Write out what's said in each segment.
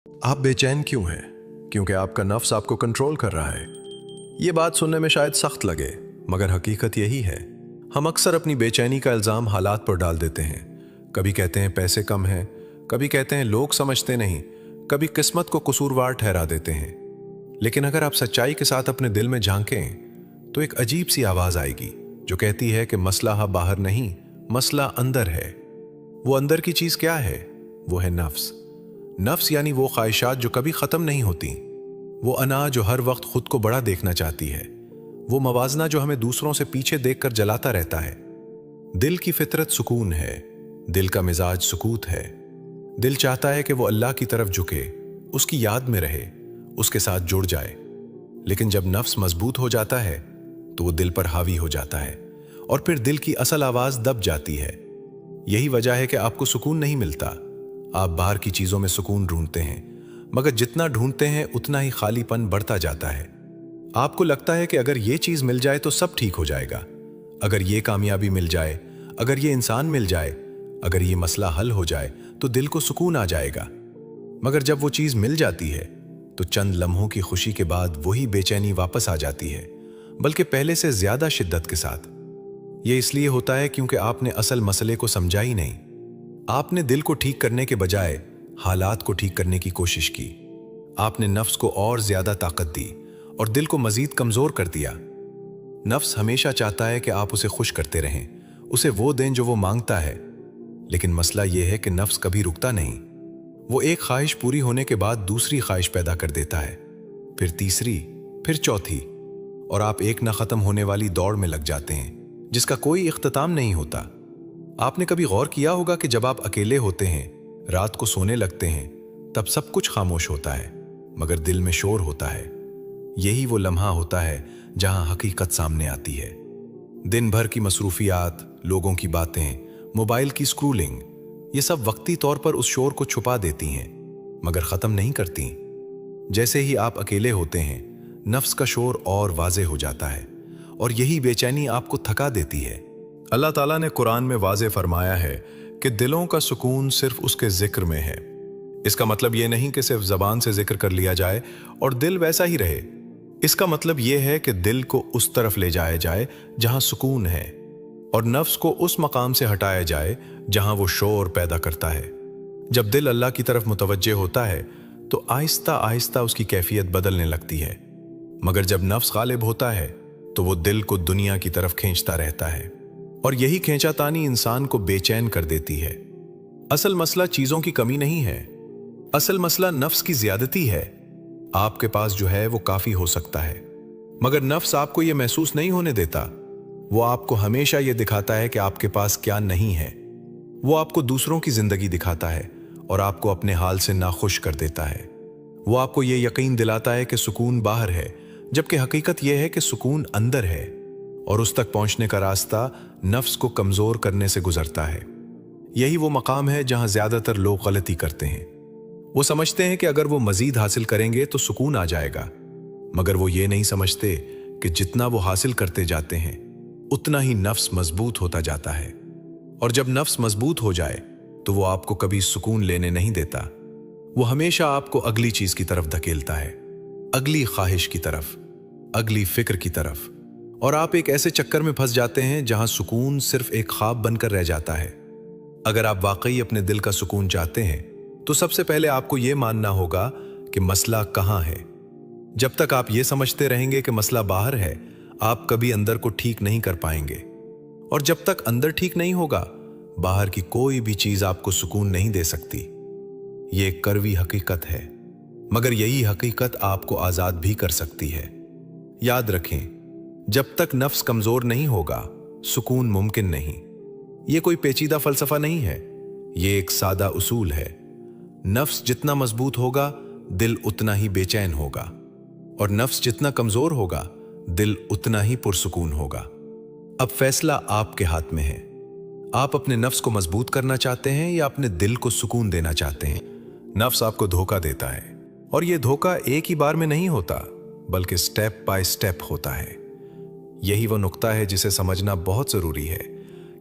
आप बेचैन क्यों हैं? क्योंकि आपका नफ्स आपको कंट्रोल कर रहा है। ये बात सुनने में शायद सख्त लगे, मगर हकीकत यही है। हम अक्सर अपनी बेचैनी का इल्ज़ाम हालात पर डाल देते हैं। कभी कहते हैं पैसे कम हैं, कभी कहते हैं लोग समझते नहीं, कभी किस्मत को कसूरवार ठहरा देते हैं। लेकिन अगर आप सच्चाई के साथ अपने दिल में झांकें तो एक अजीब सी आवाज़ आएगी जो कहती है कि मसला बाहर नहीं, मसला अंदर है। वो अंदर की चीज़ क्या है? वो है नफ्स। नफ्स यानी वो ख्वाहिशात जो कभी ख़त्म नहीं होती, वो अना जो हर वक्त खुद को बड़ा देखना चाहती है, वो मवाजना जो हमें दूसरों से पीछे देखकर जलाता रहता है। दिल की फितरत सुकून है, दिल का मिजाज सुकूत है। दिल चाहता है कि वो अल्लाह की तरफ झुके, उसकी याद में रहे, उसके साथ जुड़ जाए। लेकिन जब नफ्स मजबूत हो जाता है तो वो दिल पर हावी हो जाता है और फिर दिल की असल आवाज़ दब जाती है। यही वजह है कि आपको सुकून नहीं मिलता। आप बाहर की चीज़ों में सुकून ढूंढते हैं, मगर जितना ढूंढते हैं उतना ही खालीपन बढ़ता जाता है। आपको लगता है कि अगर ये चीज़ मिल जाए तो सब ठीक हो जाएगा, अगर ये कामयाबी मिल जाए, अगर ये इंसान मिल जाए, अगर ये मसला हल हो जाए तो दिल को सुकून आ जाएगा। मगर जब वो चीज़ मिल जाती है तो चंद लम्हों की खुशी के बाद वही बेचैनी वापस आ जाती है, बल्कि पहले से ज़्यादा शिद्दत के साथ। ये इसलिए होता है क्योंकि आपने असल मसले को समझा ही नहीं। आपने दिल को ठीक करने के बजाय हालात को ठीक करने की कोशिश की। आपने नफ्स को और ज्यादा ताकत दी और दिल को मजीद कमजोर कर दिया। नफ्स हमेशा चाहता है कि आप उसे खुश करते रहें, उसे वो दें जो वो मांगता है। लेकिन मसला यह है कि नफ्स कभी रुकता नहीं। वो एक ख्वाहिश पूरी होने के बाद दूसरी ख्वाहिश पैदा कर देता है, फिर तीसरी, फिर चौथी, और आप एक न खत्म होने वाली दौड़ में लग जाते हैं जिसका कोई इख्तिताम नहीं होता। आपने कभी गौर किया होगा कि जब आप अकेले होते हैं, रात को सोने लगते हैं, तब सब कुछ खामोश होता है मगर दिल में शोर होता है। यही वो लम्हा होता है जहां हकीकत सामने आती है। दिन भर की मसरूफियात, लोगों की बातें, मोबाइल की स्क्रोलिंग, ये सब वक्ती तौर पर उस शोर को छुपा देती हैं मगर ख़त्म नहीं करती। जैसे ही आप अकेले होते हैं, नफ्स का शोर और वाज़े हो जाता है और यही बेचैनी आपको थका देती है। अल्लाह ताला ने कुरान में वाज़े फरमाया है कि दिलों का सुकून सिर्फ उसके जिक्र में है। इसका मतलब ये नहीं कि सिर्फ ज़बान से जिक्र कर लिया जाए और दिल वैसा ही रहे। इसका मतलब ये है कि दिल को उस तरफ ले जाया जाए जहां सुकून है और नफ्स को उस मकाम से हटाया जाए जहां वो शोर पैदा करता है। जब दिल अल्लाह की तरफ मुतवज्जे होता है तो आहिस्ता आहिस्ता उसकी कैफियत बदलने लगती है, मगर जब नफ्स गालिब होता है तो वो दिल को दुनिया की तरफ खींचता रहता है और यही खींचातानी इंसान को बेचैन कर देती है। असल मसला चीजों की कमी नहीं है, असल मसला नफ्स की ज्यादती है। आपके पास जो है वो काफी हो सकता है, मगर नफ्स आपको ये महसूस नहीं होने देता। वो आपको हमेशा ये दिखाता है कि आपके पास क्या नहीं है। वो आपको दूसरों की जिंदगी दिखाता है और आपको अपने हाल से नाखुश कर देता है। वो आपको ये यकीन दिलाता है कि सुकून बाहर है, जबकि हकीकत यह है कि सुकून अंदर है और उस तक पहुंचने का रास्ता नफ्स को कमजोर करने से गुजरता है। यही वो मकाम है जहां ज्यादातर लोग गलती करते हैं। वो समझते हैं कि अगर वो मजीद हासिल करेंगे तो सुकून आ जाएगा, मगर वो ये नहीं समझते कि जितना वो हासिल करते जाते हैं उतना ही नफ्स मजबूत होता जाता है, और जब नफ्स मजबूत हो जाए तो वो आपको कभी सुकून लेने नहीं देता। वो हमेशा आपको अगली चीज की तरफ धकेलता है, अगली ख्वाहिश की तरफ, अगली फिक्र की तरफ, और आप एक ऐसे चक्कर में फंस जाते हैं जहां सुकून सिर्फ एक ख्वाब बनकर रह जाता है। अगर आप वाकई अपने दिल का सुकून चाहते हैं तो सबसे पहले आपको यह मानना होगा कि मसला कहां है। जब तक आप ये समझते रहेंगे कि मसला बाहर है, आप कभी अंदर को ठीक नहीं कर पाएंगे, और जब तक अंदर ठीक नहीं होगा, बाहर की कोई भी चीज आपको सुकून नहीं दे सकती। ये एक कड़वी हकीकत है, मगर यही हकीकत आपको आजाद भी कर सकती है। याद रखें, जब तक नफ्स कमजोर नहीं होगा, सुकून मुमकिन नहीं। ये कोई पेचीदा फलसफा नहीं है, ये एक सादा उसूल है। नफ्स जितना मजबूत होगा, दिल उतना ही बेचैन होगा, और नफ्स जितना कमजोर होगा, दिल उतना ही पुरसुकून होगा। अब फैसला आपके हाथ में है। आप अपने नफ्स को मजबूत करना चाहते हैं या अपने दिल को सुकून देना चाहते हैं? नफ्स आपको धोखा देता है, और यह धोखा एक ही बार में नहीं होता, बल्कि स्टेप बाय स्टेप होता है। यही वो नुक्ता है जिसे समझना बहुत जरूरी है,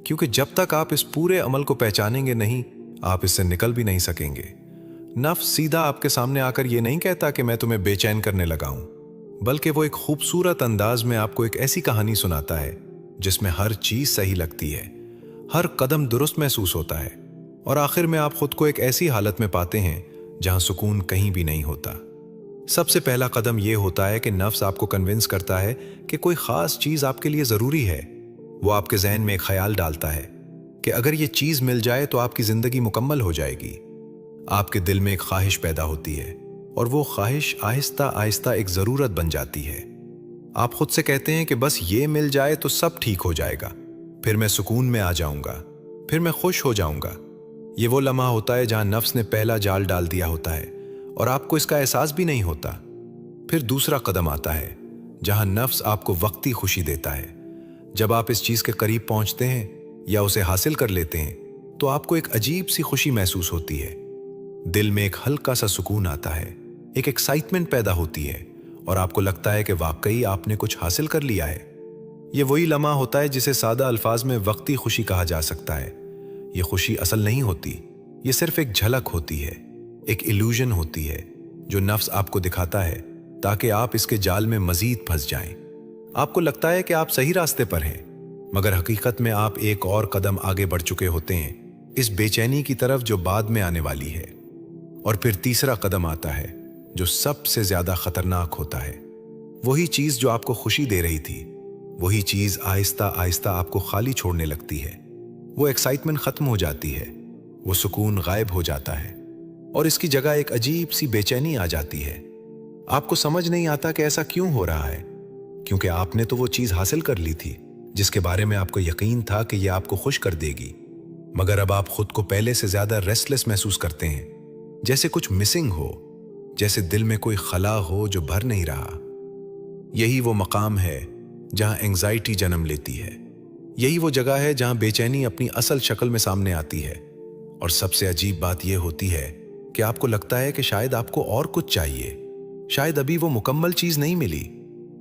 क्योंकि जब तक आप इस पूरे अमल को पहचानेंगे नहीं, आप इससे निकल भी नहीं सकेंगे। नफ्स सीधा आपके सामने आकर ये नहीं कहता कि मैं तुम्हें बेचैन करने लगा हूं, बल्कि वो एक खूबसूरत अंदाज में आपको एक ऐसी कहानी सुनाता है जिसमें हर चीज सही लगती है, हर कदम दुरुस्त महसूस होता है और आखिर में आप खुद को एक ऐसी हालत में पाते हैं जहां सुकून कहीं भी नहीं होता। सबसे पहला कदम यह होता है कि नफ्स आपको कन्विंस करता है कि कोई खास चीज आपके लिए जरूरी है। वो आपके जहन में एक ख्याल डालता है कि अगर ये चीज मिल जाए तो आपकी जिंदगी मुकम्मल हो जाएगी। आपके दिल में एक ख्वाहिश पैदा होती है और वो ख्वाहिश आहिस्ता आहिस्ता एक जरूरत बन जाती है। आप खुद से कहते हैं कि बस ये मिल जाए तो सब ठीक हो जाएगा, फिर मैं सुकून में आ जाऊंगा, फिर मैं खुश हो जाऊंगा। ये वो लम्हा होता है जहां नफ्स ने पहला जाल डाल दिया होता है और आपको इसका एहसास भी नहीं होता। फिर दूसरा कदम आता है जहां नफ्स आपको वक्ती खुशी देता है। जब आप इस चीज के करीब पहुंचते हैं या उसे हासिल कर लेते हैं तो आपको एक अजीब सी खुशी महसूस होती है। दिल में एक हल्का सा सुकून आता है, एक एक्साइटमेंट पैदा होती है और आपको लगता है कि वाकई आपने कुछ हासिल कर लिया है। ये वही लम्हा होता है जिसे सादा अल्फाज में वक्ती खुशी कहा जा सकता है। ये खुशी असल नहीं होती, ये सिर्फ एक झलक होती है, एक इल्यूजन होती है जो नफ्स आपको दिखाता है ताकि आप इसके जाल में मजीद फंस जाएं। आपको लगता है कि आप सही रास्ते पर हैं, मगर हकीकत में आप एक और कदम आगे बढ़ चुके होते हैं इस बेचैनी की तरफ जो बाद में आने वाली है। और फिर तीसरा कदम आता है जो सबसे ज्यादा खतरनाक होता है। वही चीज जो आपको खुशी दे रही थी, वही चीज आहिस्ता आहिस्ता आपको खाली छोड़ने लगती है। वो एक्साइटमेंट खत्म हो जाती है, वो सुकून गायब हो जाता है और इसकी जगह एक अजीब सी बेचैनी आ जाती है। आपको समझ नहीं आता कि ऐसा क्यों हो रहा है, क्योंकि आपने तो वो चीज हासिल कर ली थी जिसके बारे में आपको यकीन था कि यह आपको खुश कर देगी, मगर अब आप खुद को पहले से ज्यादा रेस्टलेस महसूस करते हैं, जैसे कुछ मिसिंग हो, जैसे दिल में कोई खला हो जो भर नहीं रहा। यही वो मकाम है जहां एंजाइटी जन्म लेती है। यही वो जगह है जहां बेचैनी अपनी असल शक्ल में सामने आती है। और सबसे अजीब बात यह होती है कि आपको लगता है कि शायद आपको और कुछ चाहिए, शायद अभी वो मुकम्मल चीज नहीं मिली,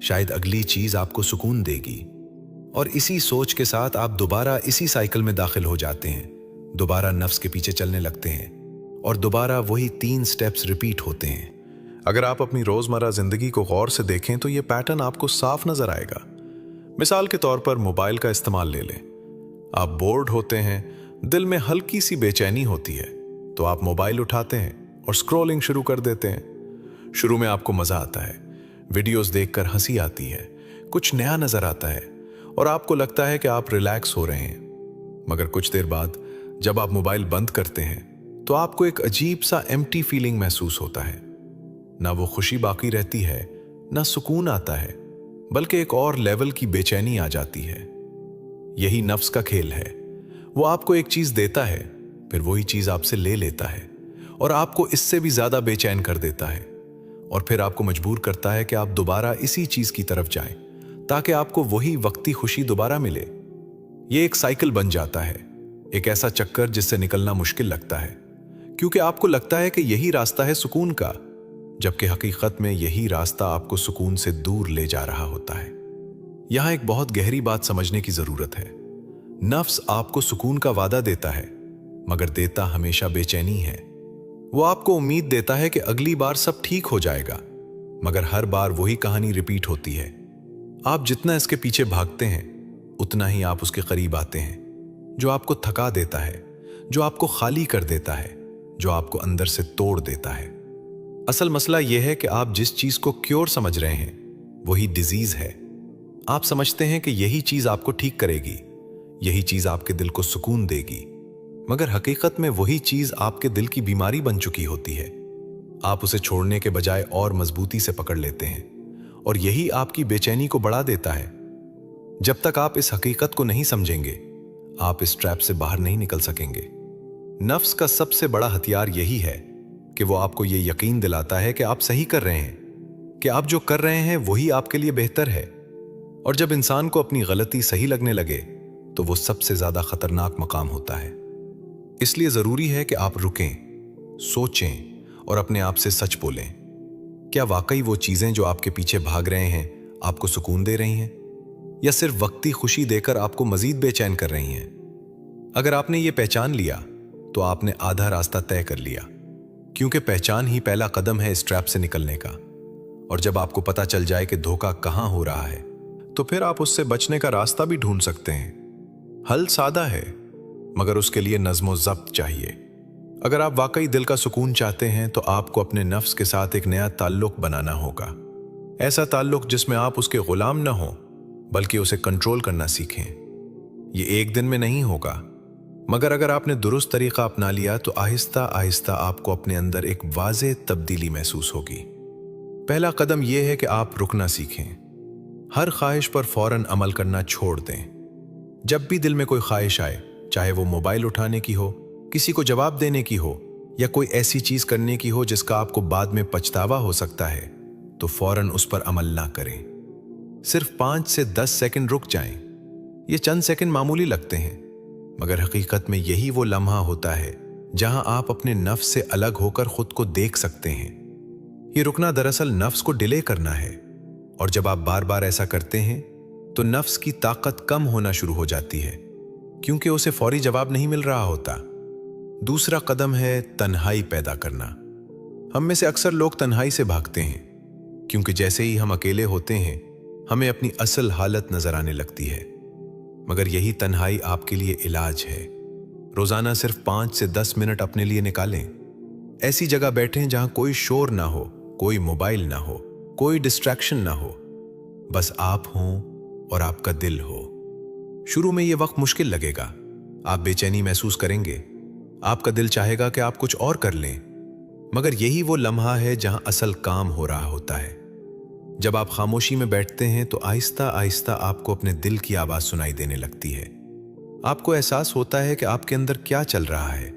शायद अगली चीज आपको सुकून देगी। और इसी सोच के साथ आप दोबारा इसी साइकिल में दाखिल हो जाते हैं, दोबारा नफ्स के पीछे चलने लगते हैं और दोबारा वही 3 स्टेप्स रिपीट होते हैं। अगर आप अपनी रोजमर्रा जिंदगी को गौर से देखें तो ये पैटर्न आपको साफ नजर आएगा। मिसाल के तौर पर मोबाइल का इस्तेमाल ले लें। आप बोर्ड होते हैं, दिल में हल्की सी बेचैनी होती है, तो आप मोबाइल उठाते हैं और स्क्रॉलिंग शुरू कर देते हैं। शुरू में आपको मजा आता है, वीडियोस देखकर हंसी आती है, कुछ नया नजर आता है और आपको लगता है कि आप रिलैक्स हो रहे हैं। मगर कुछ देर बाद जब आप मोबाइल बंद करते हैं तो आपको एक अजीब सा एम्प्टी फीलिंग महसूस होता है। ना वो खुशी बाकी रहती है, ना सुकून आता है, बल्कि एक और लेवल की बेचैनी आ जाती है। यही नफ्स का खेल है। वो आपको एक चीज देता है, फिर वही चीज आपसे ले लेता है और आपको इससे भी ज्यादा बेचैन कर देता है और फिर आपको मजबूर करता है कि आप दोबारा इसी चीज की तरफ जाएं ताकि आपको वही वक्ती खुशी दोबारा मिले। ये एक साइकिल बन जाता है, एक ऐसा चक्कर जिससे निकलना मुश्किल लगता है, क्योंकि आपको लगता है कि यही रास्ता है सुकून का, जबकि हकीकत में यही रास्ता आपको सुकून से दूर ले जा रहा होता है। यहां एक बहुत गहरी बात समझने की जरूरत है। नफ्स आपको सुकून का वादा देता है, मगर देता हमेशा बेचैनी है। वो आपको उम्मीद देता है कि अगली बार सब ठीक हो जाएगा, मगर हर बार वही कहानी रिपीट होती है। आप जितना इसके पीछे भागते हैं उतना ही आप उसके करीब आते हैं, जो आपको थका देता है, जो आपको खाली कर देता है, जो आपको अंदर से तोड़ देता है। असल मसला यह है कि आप जिस चीज को क्योर समझ रहे हैं वही डिजीज है। आप समझते हैं कि यही चीज आपको ठीक करेगी, यही चीज आपके दिल को सुकून देगी, मगर हकीकत में वही चीज आपके दिल की बीमारी बन चुकी होती है। आप उसे छोड़ने के बजाय और मजबूती से पकड़ लेते हैं और यही आपकी बेचैनी को बढ़ा देता है। जब तक आप इस हकीकत को नहीं समझेंगे, आप इस ट्रैप से बाहर नहीं निकल सकेंगे। नफ्स का सबसे बड़ा हथियार यही है कि वो आपको ये यकीन दिलाता है कि आप सही कर रहे हैं, कि आप जो कर रहे हैं वही आपके लिए बेहतर है। और जब इंसान को अपनी गलती सही लगने लगे तो वो सबसे ज्यादा खतरनाक मकाम होता है। इसलिए जरूरी है कि आप रुकें, सोचें और अपने आप से सच बोलें। क्या वाकई वो चीजें जो आपके पीछे भाग रहे हैं आपको सुकून दे रही हैं, या सिर्फ वक्ती खुशी देकर आपको मजीद बेचैन कर रही हैं? अगर आपने ये पहचान लिया तो आपने आधा रास्ता तय कर लिया, क्योंकि पहचान ही पहला कदम है इस ट्रैप से निकलने का। और जब आपको पता चल जाए कि धोखा कहाँ हो रहा है, तो फिर आप उससे बचने का रास्ता भी ढूंढ सकते हैं। हल सादा है, मगर उसके लिए नज़्म व ज़ब्त चाहिए। अगर आप वाकई दिल का सुकून चाहते हैं तो आपको अपने नफ्स के साथ एक नया ताल्लुक बनाना होगा। ऐसा ताल्लुक जिसमें आप उसके गुलाम न हो, बल्कि उसे कंट्रोल करना सीखें। ये एक दिन में नहीं होगा, मगर अगर आपने दुरुस्त तरीका अपना लिया तो आहिस्ता आहिस्ता आपको अपने अंदर एक वाज़ेह तब्दीली महसूस होगी। पहला कदम यह है कि आप रुकना सीखें। हर ख्वाहिश पर फौरन अमल करना छोड़ दें। जब भी दिल में कोई ख्वाहिश आए, चाहे वो मोबाइल उठाने की हो, किसी को जवाब देने की हो, या कोई ऐसी चीज करने की हो जिसका आपको बाद में पछतावा हो सकता है, तो फौरन उस पर अमल ना करें। सिर्फ 5 से 10 सेकंड रुक जाएं। ये चंद सेकंड मामूली लगते हैं, मगर हकीकत में यही वो लम्हा होता है जहां आप अपने नफ्स से अलग होकर खुद को देख सकते हैं। ये रुकना दरअसल नफ्स को डिले करना है, और जब आप बार बार ऐसा करते हैं तो नफ्स की ताकत कम होना शुरू हो जाती है, क्योंकि उसे फौरी जवाब नहीं मिल रहा होता। दूसरा कदम है तन्हाई पैदा करना। हम में से अक्सर लोग तन्हाई से भागते हैं, क्योंकि जैसे ही हम अकेले होते हैं हमें अपनी असल हालत नजर आने लगती है। मगर यही तन्हाई आपके लिए इलाज है। रोजाना सिर्फ 5 से 10 मिनट अपने लिए निकालें। ऐसी जगह बैठें जहां कोई शोर ना हो, कोई मोबाइल ना हो, कोई डिस्ट्रैक्शन ना हो, बस आप हों और आपका दिल हो। शुरू में यह वक्त मुश्किल लगेगा, आप बेचैनी महसूस करेंगे, आपका दिल चाहेगा कि आप कुछ और कर लें, मगर यही वो लम्हा है जहां असल काम हो रहा होता है। जब आप खामोशी में बैठते हैं तो आहिस्ता आहिस्ता आपको अपने दिल की आवाज सुनाई देने लगती है। आपको एहसास होता है कि आपके अंदर क्या चल रहा है,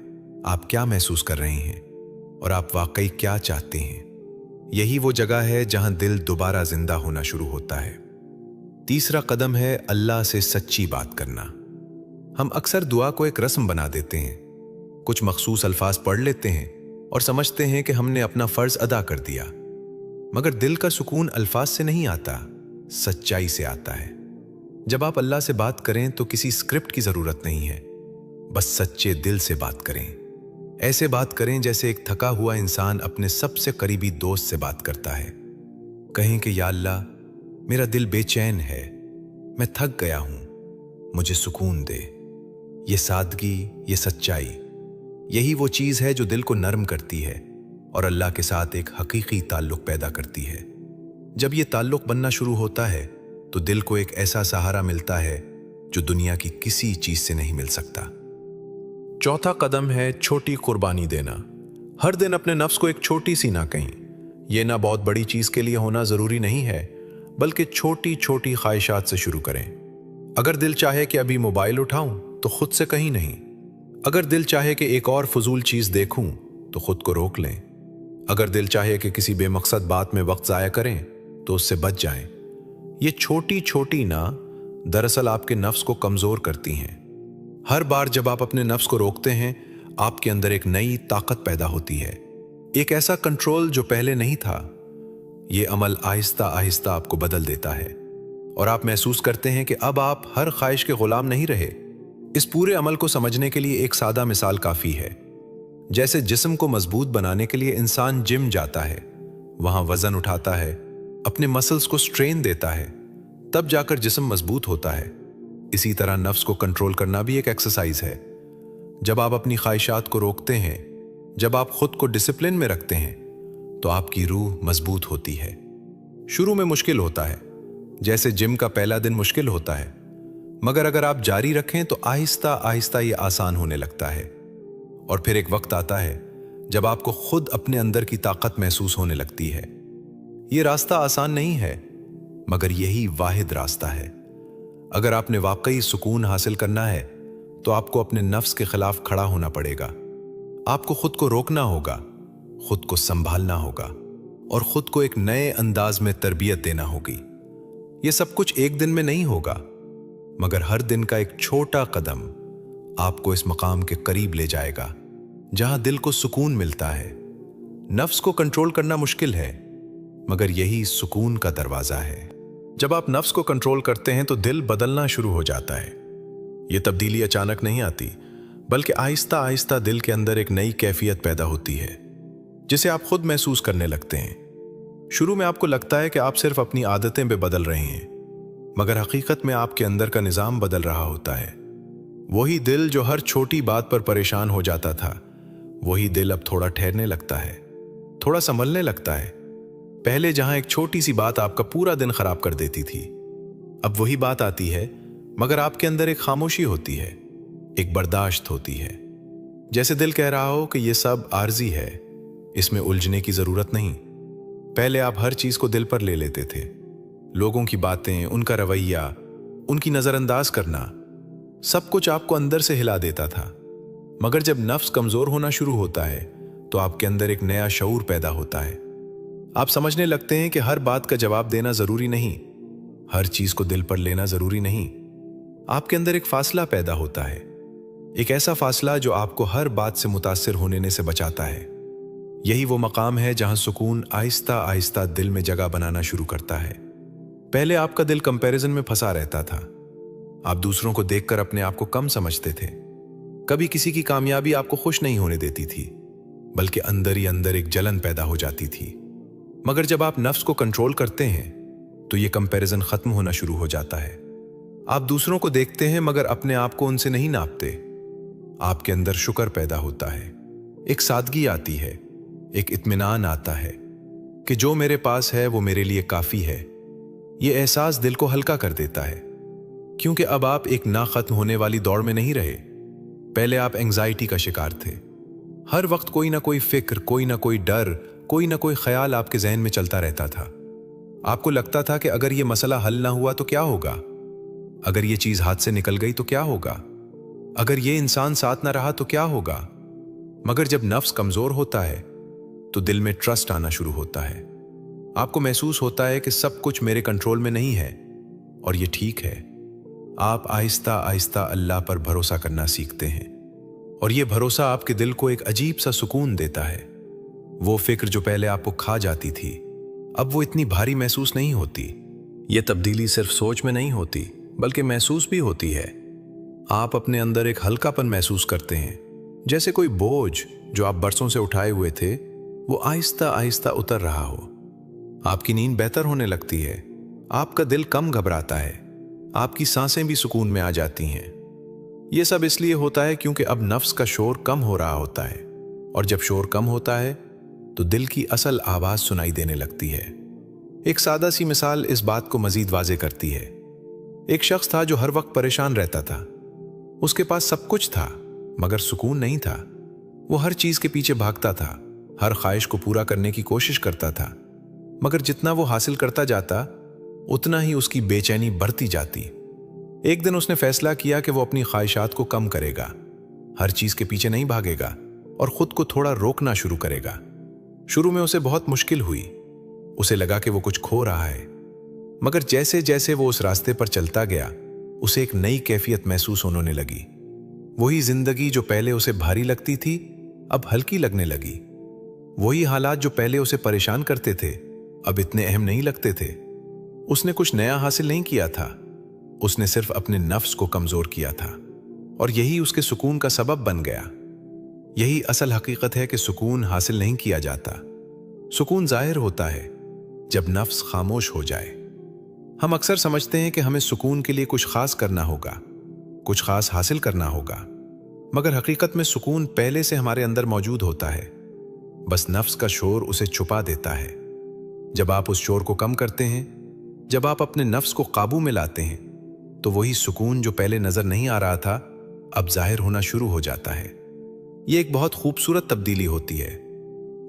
आप क्या महसूस कर रहे हैं और आप वाकई क्या चाहते हैं। यही वो जगह है जहां दिल दोबारा जिंदा होना शुरू होता है। तीसरा कदम है अल्लाह से सच्ची बात करना। हम अक्सर दुआ को एक रस्म बना देते हैं, कुछ मखसूस अल्फाज पढ़ लेते हैं और समझते हैं कि हमने अपना फर्ज अदा कर दिया। मगर दिल का सुकून अल्फाज से नहीं आता, सच्चाई से आता है। जब आप अल्लाह से बात करें तो किसी स्क्रिप्ट की जरूरत नहीं है, बस सच्चे दिल से बात करें। ऐसे बात करें जैसे एक थका हुआ इंसान अपने सबसे करीबी दोस्त से बात करता है। कहें कि या अल्लाह, मेरा दिल बेचैन है, मैं थक गया हूं, मुझे सुकून दे। ये सादगी, ये सच्चाई, यही वो चीज है जो दिल को नरम करती है और अल्लाह के साथ एक हकीकी ताल्लुक पैदा करती है। जब ये ताल्लुक बनना शुरू होता है तो दिल को एक ऐसा सहारा मिलता है जो दुनिया की किसी चीज से नहीं मिल सकता। चौथा कदम है छोटी कुर्बानी देना। हर दिन अपने नफ्स को एक छोटी सी ना कहीं। ये ना बहुत बड़ी चीज के लिए होना जरूरी नहीं है, बल्कि छोटी छोटी ख्वाहिशात से शुरू करें। अगर दिल चाहे कि अभी मोबाइल उठाऊं तो खुद से कहीं नहीं। अगर दिल चाहे कि एक और फजूल चीज देखूं तो खुद को रोक लें। अगर दिल चाहे कि किसी बेमकसद बात में वक्त जाया करें तो उससे बच जाएं। ये छोटी छोटी ना दरअसल आपके नफ्स को कमजोर करती हैं। हर बार जब आप अपने नफ्स को रोकते हैं, आपके अंदर एक नई ताकत पैदा होती है, एक ऐसा कंट्रोल जो पहले नहीं था। ये अमल आहिस्ता आहिस्ता आपको बदल देता है और आप महसूस करते हैं कि अब आप हर ख्वाहिश के गुलाम नहीं रहे। इस पूरे अमल को समझने के लिए एक सादा मिसाल काफी है। जैसे जिस्म को मजबूत बनाने के लिए इंसान जिम जाता है, वहां वजन उठाता है, अपने मसल्स को स्ट्रेन देता है, तब जाकर जिस्म मजबूत होता है। इसी तरह नफ्स को कंट्रोल करना भी एक एक्सरसाइज है। जब आप अपनी ख्वाहिशात को रोकते हैं, जब आप खुद को डिसिप्लिन में रखते हैं, तो आपकी रूह मजबूत होती है। शुरू में मुश्किल होता है, जैसे जिम का पहला दिन मुश्किल होता है, मगर अगर आप जारी रखें तो आहिस्ता आहिस्ता ये आसान होने लगता है। और फिर एक वक्त आता है जब आपको खुद अपने अंदर की ताकत महसूस होने लगती है। ये रास्ता आसान नहीं है, मगर यही वाहिद रास्ता है। अगर आपने वाकई सुकून हासिल करना है तो आपको अपने नफ्स के खिलाफ खड़ा होना पड़ेगा। आपको खुद को रोकना होगा, खुद को संभालना होगा और खुद को एक नए अंदाज में तरबियत देना होगी। ये सब कुछ एक दिन में नहीं होगा, मगर हर दिन का एक छोटा कदम आपको इस मकाम के करीब ले जाएगा जहां दिल को सुकून मिलता है। नफ्स को कंट्रोल करना मुश्किल है, मगर यही सुकून का दरवाजा है। जब आप नफ्स को कंट्रोल करते हैं तो दिल बदलना शुरू हो जाता है। यह तब्दीली अचानक नहीं आती, बल्कि आहिस्ता आहिस्ता दिल के अंदर एक नई कैफियत पैदा होती है। जिसे आप खुद महसूस करने लगते हैं। शुरू में आपको लगता है कि आप सिर्फ अपनी आदतें पे बदल रहे हैं, मगर हकीकत में आपके अंदर का निज़ाम बदल रहा होता है। वही दिल जो हर छोटी बात पर परेशान हो जाता था, वही दिल अब थोड़ा ठहरने लगता है, थोड़ा संभलने लगता है। पहले जहां एक छोटी सी बात आपका पूरा दिन खराब कर देती थी, अब वही बात आती है, मगर आपके अंदर एक खामोशी होती है, एक बर्दाश्त होती है। जैसे दिल कह रहा हो कि यह सब आर्जी है, इसमें उलझने की जरूरत नहीं। पहले आप हर चीज को दिल पर ले लेते थे, लोगों की बातें, उनका रवैया, उनकी नजरअंदाज करना, सब कुछ आपको अंदर से हिला देता था। मगर जब नफ्स कमजोर होना शुरू होता है तो आपके अंदर एक नया शऊर पैदा होता है। आप समझने लगते हैं कि हर बात का जवाब देना जरूरी नहीं, हर चीज को दिल पर लेना जरूरी नहीं। आपके अंदर एक फासला पैदा होता है, एक ऐसा फासला जो आपको हर बात से मुतासिर होने से बचाता है। यही वो मकाम है जहां सुकून आहिस्ता आहिस्ता दिल में जगह बनाना शुरू करता है। पहले आपका दिल कंपैरिजन में फंसा रहता था। आप दूसरों को देखकर अपने आप को कम समझते थे। कभी किसी की कामयाबी आपको खुश नहीं होने देती थी, बल्कि अंदर ही अंदर एक जलन पैदा हो जाती थी। मगर जब आप नफ्स को कंट्रोल करते हैं तो ये कंपैरिजन खत्म होना शुरू हो जाता है। आप दूसरों को देखते हैं मगर अपने आप को उनसे नहीं नापते। आपके अंदर शुक्र पैदा होता है, एक सादगी आती है, एक इत्मीनान आता है कि जो मेरे पास है वो मेरे लिए काफी है। ये एहसास दिल को हल्का कर देता है, क्योंकि अब आप एक ना खत्म होने वाली दौड़ में नहीं रहे। पहले आप एंजाइटी का शिकार थे। हर वक्त कोई ना कोई फिक्र, कोई ना कोई डर, कोई ना कोई ख्याल आपके जहन में चलता रहता था। आपको लगता था कि अगर ये मसला हल ना हुआ तो क्या होगा, अगर ये चीज हाथ से निकल गई तो क्या होगा, अगर ये इंसान साथ ना रहा तो क्या होगा। मगर जब नफ्स कमजोर होता है तो दिल में ट्रस्ट आना शुरू होता है। आपको महसूस होता है कि सब कुछ मेरे कंट्रोल में नहीं है और ये ठीक है। आप आहिस्ता आहिस्ता अल्लाह पर भरोसा करना सीखते हैं और ये भरोसा आपके दिल को एक अजीब सा सुकून देता है। वो फिक्र जो पहले आपको खा जाती थी, अब वो इतनी भारी महसूस नहीं होती। ये तब्दीली सिर्फ सोच में नहीं होती, बल्कि महसूस भी होती है। आप अपने अंदर एक हल्कापन महसूस करते हैं, जैसे कोई बोझ जो आप बरसों से उठाए हुए थे वो आहिस्ता आहिस्ता उतर रहा हो। आपकी नींद बेहतर होने लगती है, आपका दिल कम घबराता है, आपकी सांसें भी सुकून में आ जाती हैं। यह सब इसलिए होता है क्योंकि अब नफ्स का शोर कम हो रहा होता है, और जब शोर कम होता है तो दिल की असल आवाज सुनाई देने लगती है। एक सादा सी मिसाल इस बात को मजीद वाजे करती है। एक शख्स था जो हर वक्त परेशान रहता था। उसके पास सब कुछ था मगर सुकून नहीं था। वो हर चीज के पीछे भागता था, हर ख्वाहिश को पूरा करने की कोशिश करता था, मगर जितना वो हासिल करता जाता उतना ही उसकी बेचैनी बढ़ती जाती। एक दिन उसने फैसला किया कि वो अपनी ख्वाहिशात को कम करेगा, हर चीज के पीछे नहीं भागेगा और खुद को थोड़ा रोकना शुरू करेगा। शुरू में उसे बहुत मुश्किल हुई, उसे लगा कि वो कुछ खो रहा है, मगर जैसे जैसे वो उस रास्ते पर चलता गया उसे एक नई कैफियत महसूस होने लगी। वही जिंदगी जो पहले उसे भारी लगती थी अब हल्की लगने लगी। वही हालात जो पहले उसे परेशान करते थे अब इतने अहम नहीं लगते थे। उसने कुछ नया हासिल नहीं किया था, उसने सिर्फ अपने नफ्स को कमजोर किया था, और यही उसके सुकून का सबब बन गया। यही असल हकीकत है कि सुकून हासिल नहीं किया जाता, सुकून जाहिर होता है जब नफ्स खामोश हो जाए। हम अक्सर समझते हैं कि हमें सुकून के लिए कुछ खास करना होगा, कुछ खास हासिल करना होगा, मगर हकीकत में सुकून पहले से हमारे अंदर मौजूद होता है, बस नफ्स का शोर उसे छुपा देता है। जब आप उस शोर को कम करते हैं, जब आप अपने नफ्स को काबू में लाते हैं, तो वही सुकून जो पहले नजर नहीं आ रहा था अब जाहिर होना शुरू हो जाता है। यह एक बहुत खूबसूरत तब्दीली होती है,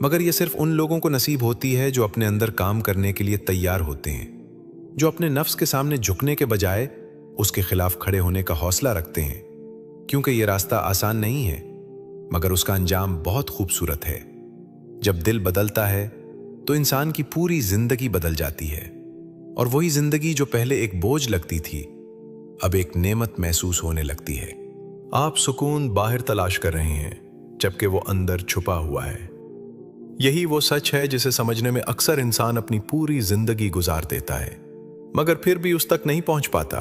मगर यह सिर्फ उन लोगों को नसीब होती है जो अपने अंदर काम करने के लिए तैयार होते हैं, जो अपने नफ्स के सामने झुकने के बजाय उसके खिलाफ खड़े होने का हौसला रखते हैं। क्योंकि यह रास्ता आसान नहीं है, मगर उसका अंजाम बहुत खूबसूरत है। जब दिल बदलता है तो इंसान की पूरी जिंदगी बदल जाती है, और वही जिंदगी जो पहले एक बोझ लगती थी अब एक नेमत महसूस होने लगती है। आप सुकून बाहर तलाश कर रहे हैं, जबकि वो अंदर छुपा हुआ है। यही वो सच है जिसे समझने में अक्सर इंसान अपनी पूरी जिंदगी गुजार देता है, मगर फिर भी उस तक नहीं पहुंच पाता।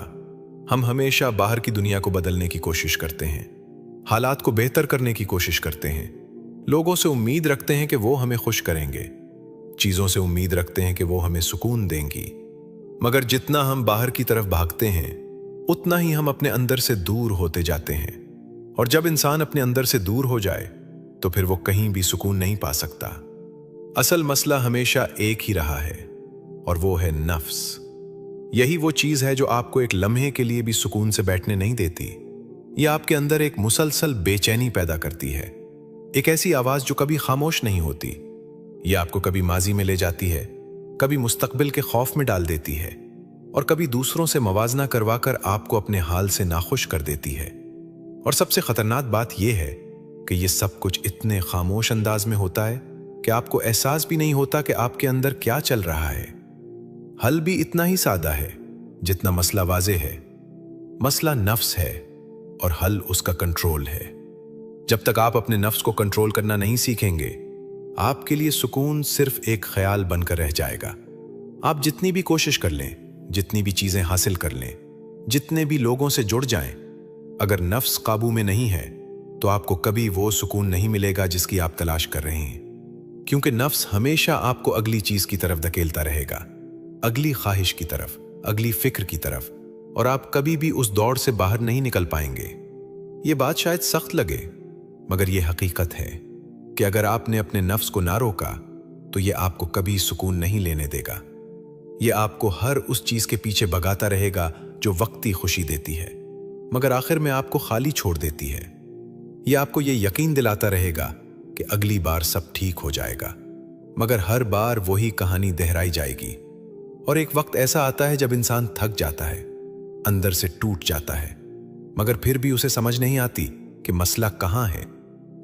हम हमेशा बाहर की दुनिया को बदलने की कोशिश करते हैं, हालात को बेहतर करने की कोशिश करते हैं, लोगों से उम्मीद रखते हैं कि वो हमें खुश करेंगे, चीजों से उम्मीद रखते हैं कि वो हमें सुकून देंगी। मगर जितना हम बाहर की तरफ भागते हैं उतना ही हम अपने अंदर से दूर होते जाते हैं। और जब इंसान अपने अंदर से दूर हो जाए तो फिर वो कहीं भी सुकून नहीं पा सकता। असल मसला हमेशा एक ही रहा है और वो है नफ्स। यही वो चीज है जो आपको एक लम्हे के लिए भी सुकून से बैठने नहीं देती। ये आपके अंदर एक मुसलसल बेचैनी पैदा करती है, एक ऐसी आवाज जो कभी खामोश नहीं होती। ये आपको कभी माजी में ले जाती है, कभी मुस्तकबिल के खौफ में डाल देती है और कभी दूसरों से मवाजना करवाकर आपको अपने हाल से नाखुश कर देती है। और सबसे खतरनाक बात यह है कि यह सब कुछ इतने खामोश अंदाज में होता है कि आपको एहसास भी नहीं होता कि आपके अंदर क्या चल रहा है। हल भी इतना ही सादा है जितना मसला वाज़े है। मसला नफ्स है और हल उसका कंट्रोल है। जब तक आप अपने नफ्स को कंट्रोल करना नहीं सीखेंगे, आपके लिए सुकून सिर्फ एक ख्याल बनकर रह जाएगा। आप जितनी भी कोशिश कर लें, जितनी भी चीजें हासिल कर लें, जितने भी लोगों से जुड़ जाएं, अगर नफ्स काबू में नहीं है तो आपको कभी वो सुकून नहीं मिलेगा जिसकी आप तलाश कर रहे हैं। क्योंकि नफ्स हमेशा आपको अगली चीज की तरफ धकेलता रहेगा, अगली ख्वाहिश की तरफ, अगली फिक्र की तरफ, और आप कभी भी उस दौड़ से बाहर नहीं निकल पाएंगे। ये बात शायद सख्त लगे, मगर यह हकीकत है कि अगर आपने अपने नफ्स को ना रोका तो यह आपको कभी सुकून नहीं लेने देगा। यह आपको हर उस चीज के पीछे भगाता रहेगा जो वक्ती खुशी देती है, मगर आखिर में आपको खाली छोड़ देती है। यह आपको यह यकीन दिलाता रहेगा कि अगली बार सब ठीक हो जाएगा, मगर हर बार वही कहानी दोहराई जाएगी। और एक वक्त ऐसा आता है जब इंसान थक जाता है, अंदर से टूट जाता है, मगर फिर भी उसे समझ नहीं आती कि मसला कहाँ है।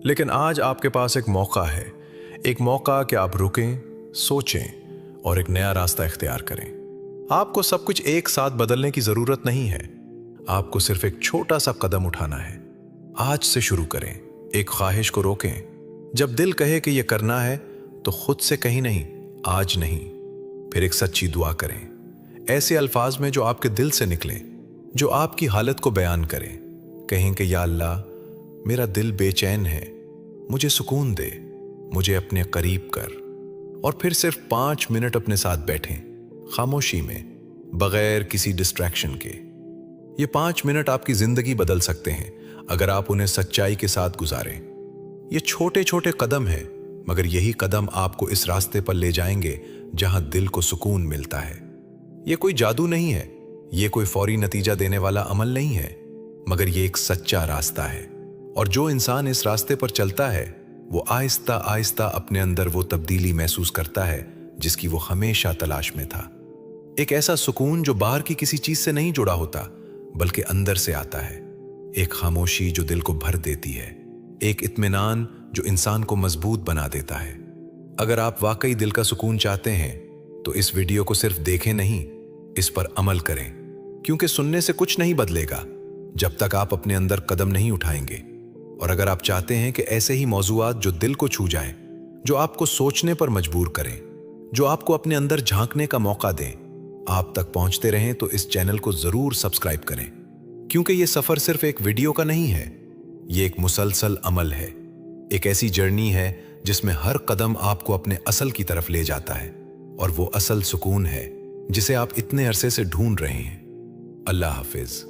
लेकिन आज आपके पास एक मौका है, एक मौका कि आप रुकें, सोचें और एक नया रास्ता इख्तियार करें। आपको सब कुछ एक साथ बदलने की जरूरत नहीं है, आपको सिर्फ एक छोटा सा कदम उठाना है। आज से शुरू करें, एक ख्वाहिश को रोकें। जब दिल कहे कि यह करना है तो खुद से कहीं नहीं, आज नहीं, फिर एक सच्ची दुआ करें, ऐसे अल्फाज में जो आपके दिल से निकलें, जो आपकी हालत को बयान करें। कहें कि या अल्लाह, मेरा दिल बेचैन है, मुझे सुकून दे, मुझे अपने करीब कर। और फिर सिर्फ 5 मिनट अपने साथ बैठें, खामोशी में, बगैर किसी डिस्ट्रैक्शन के। ये 5 मिनट आपकी जिंदगी बदल सकते हैं अगर आप उन्हें सच्चाई के साथ गुजारें। ये छोटे छोटे कदम हैं, मगर यही कदम आपको इस रास्ते पर ले जाएंगे जहां दिल को सुकून मिलता है। ये कोई जादू नहीं है, ये कोई फौरी नतीजा देने वाला अमल नहीं है, मगर ये एक सच्चा रास्ता है। और जो इंसान इस रास्ते पर चलता है वो आहिस्ता आहिस्ता अपने अंदर वो तब्दीली महसूस करता है जिसकी वो हमेशा तलाश में था। एक ऐसा सुकून जो बाहर की किसी चीज से नहीं जुड़ा होता बल्कि अंदर से आता है। एक खामोशी जो दिल को भर देती है, एक इत्मीनान जो इंसान को मजबूत बना देता है। अगर आप वाकई दिल का सुकून चाहते हैं तो इस वीडियो को सिर्फ देखें नहीं, इस पर अमल करें। क्योंकि सुनने से कुछ नहीं बदलेगा जब तक आप अपने अंदर कदम नहीं उठाएंगे। और अगर आप चाहते हैं कि ऐसे ही मौजूआत जो दिल को छू जाएं, जो आपको सोचने पर मजबूर करें, जो आपको अपने अंदर झांकने का मौका दें, आप तक पहुंचते रहें तो इस चैनल को जरूर सब्सक्राइब करें। क्योंकि ये सफर सिर्फ एक वीडियो का नहीं है, ये एक मुसलसल अमल है, एक ऐसी जर्नी है जिसमें हर कदम आपको अपने असल की तरफ ले जाता है। और वो असल सुकून है जिसे आप इतने अरसे से ढूंढ रहे हैं। अल्लाह हाफिज।